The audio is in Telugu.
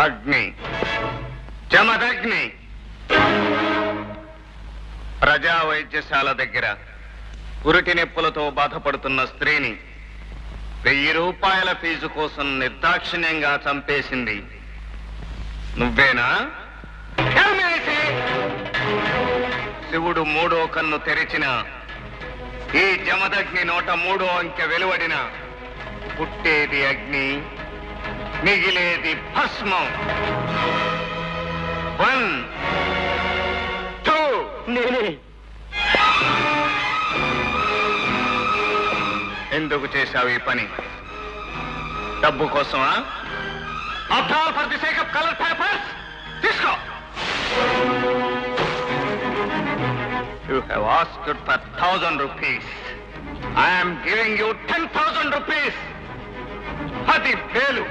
అగ్ని, జమదగ్ని. ప్రజా వైద్యశాల దగ్గర ఉరిటి నొప్పులతో బాధపడుతున్న స్త్రీని 1000 రూపాయల ఫీజు కోసం నిర్దాక్షిణ్యంగా చంపేసింది నువ్వేనా? శివుడు 3వ కన్ను తెరిచిన ఈ జమదగ్ని నోట 3వ అంకె వెలువడిన పుట్టేది అగ్ని, మిగిలేది భస్మం. 1 2 నేనే. ఎందుకు చేశావు ఈ పని? డబ్బు కోసమా? Apparel for the sake of colour papers. తీసుకో. You have asked for 1000 rupees. I am giving you 10,000 rupees. 10,000.